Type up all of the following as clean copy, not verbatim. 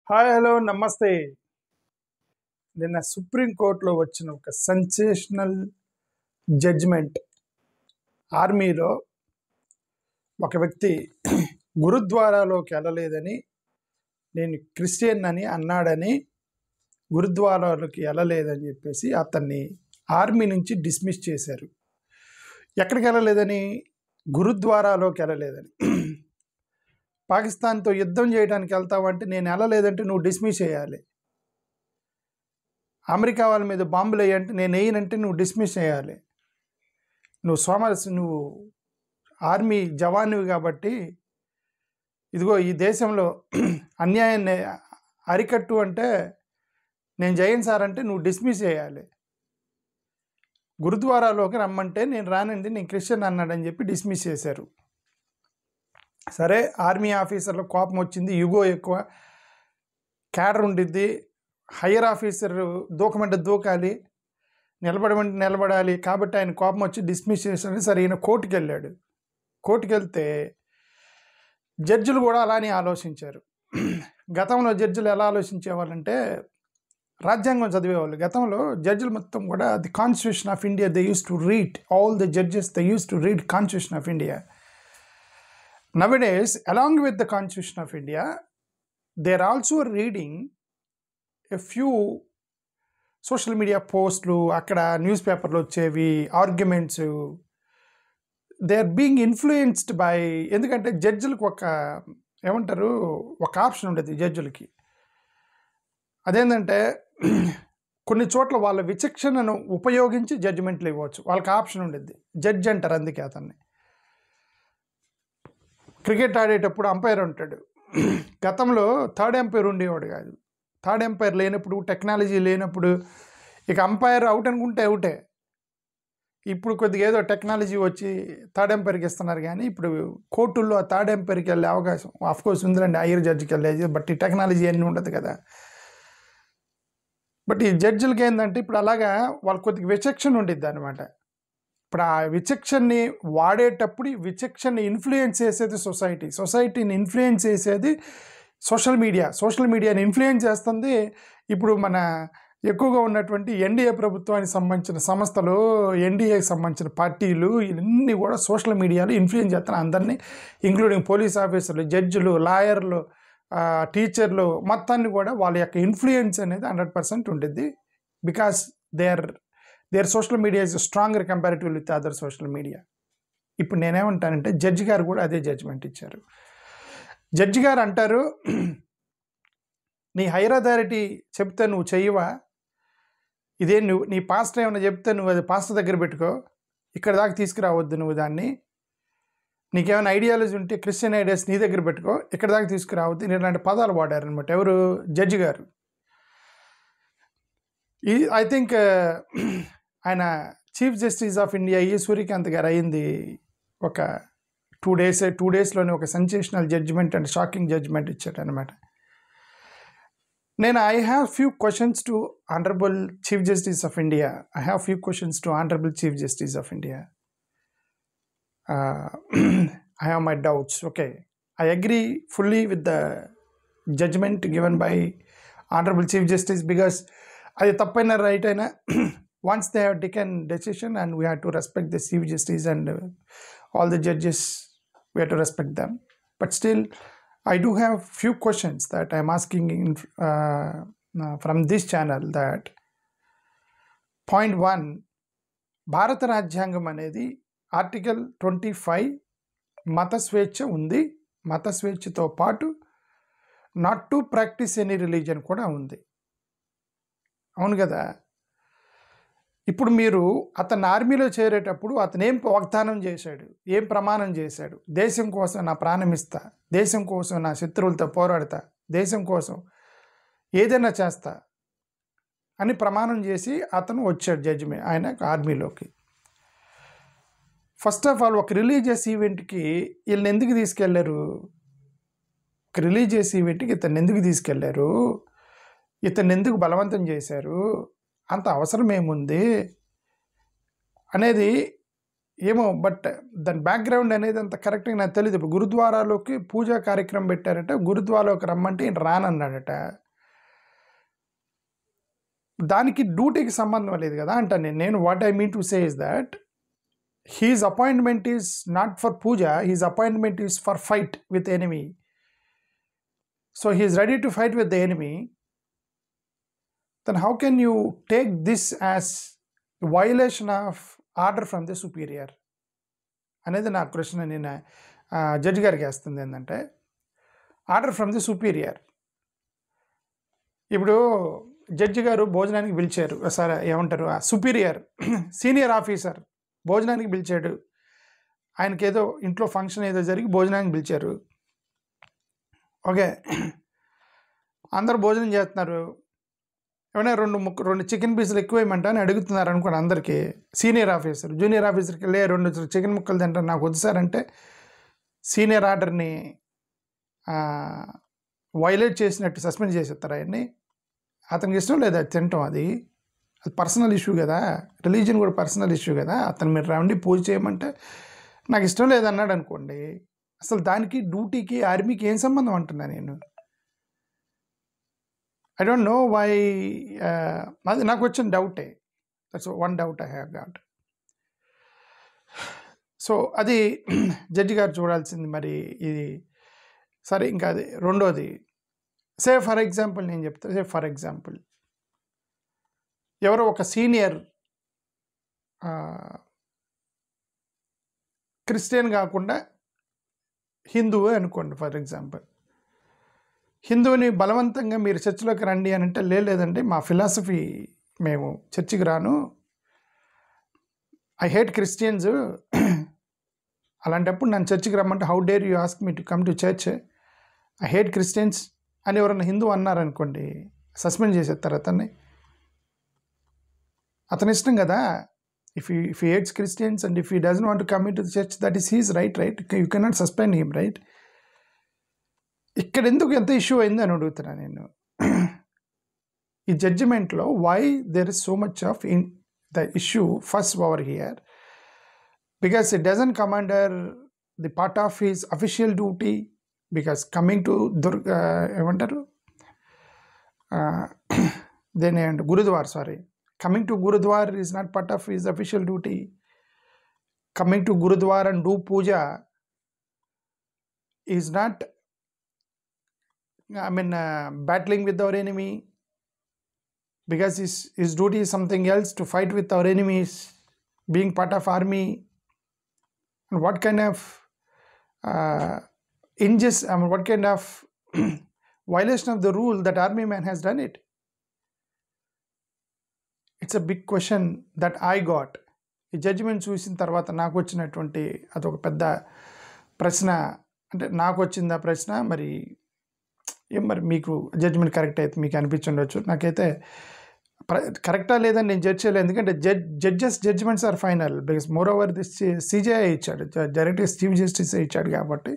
Hi hello నమస్తే. నిన్న సుప్రీంకోర్టులో వచ్చిన ఒక సెన్సేషనల్ జడ్జిమెంట్. ఆర్మీలో ఒక వ్యక్తి గురుద్వారాలోకి వెళ్ళలేదని, నేను క్రిస్టియన్ అని అన్నాడని, గురుద్వారాలోకి వెళ్ళలేదని చెప్పేసి అతన్ని ఆర్మీ నుంచి డిస్మిస్ చేశారు. ఎక్కడికి వెళ్ళలేదని? గురుద్వారాలోకి వెళ్ళలేదని. పాకిస్తాన్తో యుద్ధం చేయడానికి వెళ్తావంటే నేను వెళ్ళలేదంటే నువ్వు డిస్మిస్ చేయాలి. అమెరికా వాళ్ళ మీద బాంబులు వేయంటే నేను వేయనంటే నువ్వు డిస్మిస్ చేయాలి. నువ్వు ఆర్మీ జవాన్వి కాబట్టి ఇదిగో ఈ దేశంలో అన్యాయాన్ని అరికట్టు అంటే నేను జయన్ సార్ అంటే నువ్వు డిస్మిస్ చేయాలి. గురుద్వారాలోకి రమ్మంటే నేను రానండి, నేను క్రిస్టియన్ అన్నాడని చెప్పి డిస్మిస్ చేశారు. సరే, ఆర్మీ ఆఫీసర్లో కోపం వచ్చింది, యుగో ఎక్కువ, క్యాడర్ ఉండిద్ది, హయ్యర్ ఆఫీసర్ దూకమంటే దూకాలి, నిలబడమంటే నిలబడాలి, కాబట్టి ఆయన కోపం వచ్చి డిస్మిస్ చేశాడు. సరే, ఈయన కోర్టుకు వెళ్ళాడు. కోర్టుకు వెళ్తే జడ్జిలు కూడా అలానే ఆలోచించారు. గతంలో జడ్జిలు ఎలా ఆలోచించేవాళ్ళంటే రాజ్యాంగం చదివేవాళ్ళు. గతంలో జడ్జిలు మొత్తం కూడా the constitution of India they use to read, all the judges they use to read constitution of India. Nowadays, along with the Constitution of India, they are also reading a few social media posts, akkada newspaper lo వచ్చేవి, arguments. They are being influenced by, ఎందుకంటే జడ్జిలకు ఒక option ఉండేది జడ్జిలకి. అదేంటంటే కొన్ని చోట్ల వాళ్ళ విచక్షణను ఉపయోగించి జడ్జిమెంట్లు ఇవ్వచ్చు, వాళ్ళకి ఆప్షన్ ఉండేది. జడ్జి అంటారు అందుకే అతన్ని. క్రికెట్ ఆడేటప్పుడు అంపైర్ ఉంటాడు. గతంలో థర్డ్ ఎంపైర్ ఉండేవాడు కాదు. థర్డ్ ఎంపైర్ లేనప్పుడు, టెక్నాలజీ లేనప్పుడు ఇక అంపైర్ అవుట్ అనుకుంటే అవుటే. ఇప్పుడు కొద్దిగా ఏదో టెక్నాలజీ వచ్చి థర్డ్ ఎంపైర్కి ఇస్తున్నారు, కానీ ఇప్పుడు కోర్టుల్లో థర్డ్ ఎంపైర్కి వెళ్ళే అవకాశం ఆఫ్కోర్స్ ఉందిలేండి, హైయర్ జడ్జికి వెళ్ళేది. బట్ ఈ టెక్నాలజీ అన్నీ ఉండదు కదా. బట్ ఈ జడ్జిలకి ఏంటంటే ఇప్పుడు అలాగా వాళ్ళకి కొద్దిగా విచక్షణ ఉండిద్ది అనమాట. ఇప్పుడు ఆ విచక్షణని వాడేటప్పుడు ఈ విచక్షణని ఇన్ఫ్లుయెన్స్ చేసేది సొసైటీని ఇన్ఫ్లుయెన్స్ చేసేది సోషల్ మీడియాని ఇన్ఫ్లుయెన్స్ చేస్తుంది. ఇప్పుడు మన ఎక్కువగా ఉన్నటువంటి ఎన్డీఏ ప్రభుత్వానికి సంబంధించిన సంస్థలు, ఎన్డీఏకి సంబంధించిన పార్టీలు, ఇవన్నీ కూడా సోషల్ మీడియాలో ఇన్ఫ్లుయెన్స్ చేస్తున్నారు అందరినీ, ఇంక్లూడింగ్ పోలీస్ ఆఫీసర్లు, జడ్జిలు, లాయర్లు, టీచర్లు, మొత్తాన్ని కూడా వాళ్ళ యొక్క ఇన్ఫ్లుయెన్స్ అనేది 100% ఉంటుంది. Because there social media is stronger comparative with other social media. ఇప్పుడు నేనేమంటానంటే జడ్జి గారు కూడా అదే జడ్జిమెంట్ ఇచ్చారు. జడ్జి గారు అంటారు, నీ హైయర్ అథారిటీ చెప్తే నువ్వు చెయ్యవా, ఇదే నువ్వు నీ పాస్టర్ ఏమైనా చెప్తే నువ్వు అది పాస్టర్ దగ్గర పెట్టుకో, ఇక్కడ దాకా తీసుకురావద్దు నువ్వు దాన్ని. నీకేమైనా ఐడియాలజీ ఉంటే క్రిస్టియన్ ఐడియాస్ నీ దగ్గర పెట్టుకో, ఇక్కడ దాకా తీసుకురావద్దు. ఇలాంటి పదాలు వాడారనమాట. ఎవరు? జడ్జి గారు. ఐ థింక్ ఆయన chief justice of India Surya Kant గారు అయింది ఒక 2 డేస్లోనే ఒక sensational judgment and shocking judgment ఇచ్చాడు అనమాట. నేను I have few questions to honourable chief justice of India. I have my doubts. Okay, I agree fully with the judgment given by Honorable Chief Justice, because అది తప్పైనా right అయినా once they have taken decision and we have to respect the Chief Justice and all the judges, we have to respect them. But still, I do have few questions that I am asking from this channel. That point 1, భారత రాజ్యాంగం అనేది article 25 మత స్వేచ్ఛ ఉంది. మత స్వేచ్ఛతో పాటు not to practice any religion కూడా ఉంది. అవును కదా. ఇప్పుడు మీరు అతను ఆర్మీలో చేరేటప్పుడు అతను ఏం వాగ్దానం చేశాడు, ఏం ప్రమాణం చేశాడు? దేశం కోసం నా ప్రాణం ఇస్తా, దేశం కోసం నా శత్రువులతో పోరాడతా, దేశం కోసం ఏదైనా చేస్తా అని ప్రమాణం చేసి అతను వచ్చాడు ఆయన ఆర్మీలోకి. ఫస్ట్ ఆఫ్ ఆల్, ఒక రిలీజియస్ ఈవెంట్కి వీళ్ళని ఎందుకు తీసుకెళ్లారు? ఒక రిలీజియస్ ఈవెంట్కి ఇతన్ని ఎందుకు తీసుకెళ్లారు? ఇతన్ని ఎందుకు బలవంతం చేశారు? అంత అవసరం ఏముంది అనేది ఏమో బట్ దాని బ్యాక్గ్రౌండ్ అనేది అంత కరెక్ట్గా నాకు తెలియదు. ఇప్పుడు గురుద్వారాలోకి పూజా కార్యక్రమం పెట్టారట, గురుద్వారాలోకి రమ్మంటే ఈయన రానన్నాడట. దానికి డ్యూటీకి సంబంధం లేదు కదా అంటాను నేను. What I mean to say is that his appointment is not for puja, his appointment is for fight with enemy. So he is ready to fight with the enemy. Then how can you take this as violation of order from the superior? అనేది నా question. నేను judge గారికి వేస్తుంది ఏంటంటే order from the superior. ఇప్పుడు judge గారు భోజనానికి పిలిచారు, సరే ఏమంటారు, సుపీరియర్ సీనియర్ ఆఫీసర్ భోజనానికి పిలిచాడు. ఆయనకి ఏదో ఇంట్లో ఫంక్షన్ ఏదో జరిగి భోజనానికి పిలిచారు. ఓకే, అందరు భోజనం చేస్తున్నారు. ఏమైనా రెండు చికెన్ పీసులు ఎక్కువ వేయమంటా అని అడుగుతున్నారు అనుకోండి అందరికీ. సీనియర్ ఆఫీసర్ జూనియర్ ఆఫీసర్కి వెళ్ళి 2 చికెన్ ముక్కలు తింటారు, నాకు వద్దు సార్ అంటే సీనియర్ ఆర్డర్ని వైలేట్ చేసినట్టు సస్పెండ్ చేసేస్తారు ఆయన్ని. అతనికి ఇష్టం లేదు అది తినటం, అది పర్సనల్ ఇష్యూ కదా, రిలీజియన్ కూడా పర్సనల్ ఇష్యూ కదా. అతను మీరు రండి పూజ చేయమంటే నాకు ఇష్టం లేదన్నాడు అనుకోండి, అసలు దానికి డ్యూటీకి ఆర్మీకి ఏం సంబంధం అంటున్నా నేను. I don't know why. అది నాకు వచ్చిన డౌటే, that's one doubt I have got. So అది జడ్జి గారు చూడాల్సింది. మరి ఇది సరే. ఇంకా అది రెండోది, సే ఫర్ ఎగ్జాంపుల్ నేను చెప్తా. సే ఫర్ ఎగ్జాంపుల్ ఎవరో ఒక సీనియర్ క్రిస్టియన్ కాకుండా హిందువు అనుకోండి ఫర్ ఎగ్జాంపుల్. హిందువుని బలవంతంగా మీరు చర్చిలోకి రండి అని అంటే లేదండి మా ఫిలాసఫీ, మేము చర్చికి రాను, ఐ హేట్ క్రిస్టియన్స్, అలాంటప్పుడు నన్ను చర్చికి రమ్మంటే how dare you ask me to come to church, I hate Christians అని ఎవరన్నా హిందూ అన్నారనుకోండి, సస్పెండ్ చేసేస్తారు అతన్ని. అతని ఇష్టం కదా. If he hates Christians and if he doesn't want to come into the church, that is his right. You cannot suspend him, right? ఇక్కడ ఎందుకు ఎంత ఇష్యూ అయింది అని అడుగుతున్నా నేను. ఈ జడ్జిమెంట్లో why there is so much of the issue first over here, because it doesn't come under the part of his official duty. Because coming to ఏమంటారు దేని అంటే Gurudwara, sorry, coming to Gurudwara is not part of his official duty. Coming to Gurudwara and do puja is not, battling with our enemy, because his duty is something else, to fight with our enemies, being part of army. And what kind of what kind of violation of the rule that army man has done it? It's a big question that I got. ఈ judgement చూసిన తర్వాత నాకు వచ్చినటువంటి అదొక పెద్ద ప్రశ్న. అంటే నాకు వచ్చింది ఆ ప్రశ్న. మరి మీకు జడ్జిమెంట్ కరెక్ట్ అయితే మీకు అనిపించుండొచ్చు, నాకైతే కరెక్టా లేదని నేను జడ్జ్ చేయలేదు. ఎందుకంటే judgements are final, because moreover this CJI ఇచ్చాడు, డైరెక్ట్గా చీఫ్ జస్టిస్ ఇచ్చాడు కాబట్టి.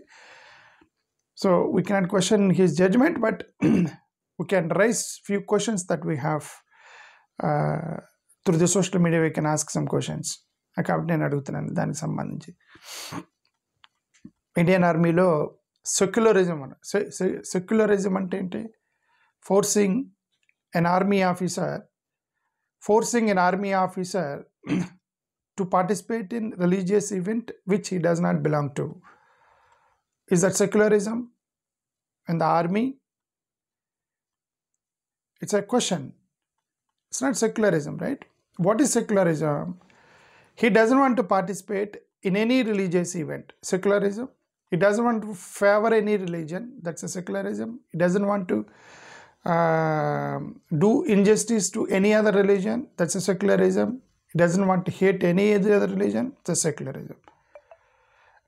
So we cannot question his judgement, but we can raise few questions that we have through the social media. We can ask some questions. కాబట్టి నేను అడుగుతున్నాను దానికి సంబంధించి. Indian ఆర్మీలో సెక్యులరిజం సెక్యులరిజం అంటే ఏంటి? Forcing an army officer to participate in religious event which he does not belong to. Is that secularism in the army? It's a question. It's not secularism, right? What is secularism? He doesn't want to participate in any religious event. Secularism. He doesn't want to favor any religion. That's a secularism. He doesn't want to do injustice to any other religion. That's a secularism. He doesn't want to hate any other religion. It's a secularism.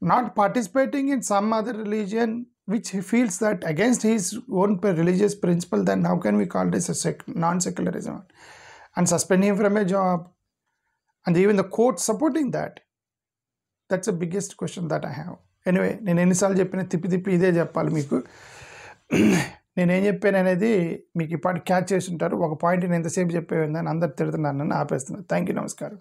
Not participating in some other religion which he feels that against his own religious principle, then how can we call this a non-secularism? And suspend him from a job, and even the court supporting that. That's the biggest question that I have. Anyway, నేను ఎన్నిసార్లు చెప్పిన తిప్పి ఇదే చెప్పాలి మీకు. నేనేం చెప్పాను అనేది మీకు ఇప్పటి క్యాచ్ చేసి ఉంటారు. ఒక పాయింట్ నేను ఎంతసేపు చెప్పేది అందరు తిడుతున్నాను, ఆపేస్తున్నాను. థ్యాంక్ యూ, నమస్కారం.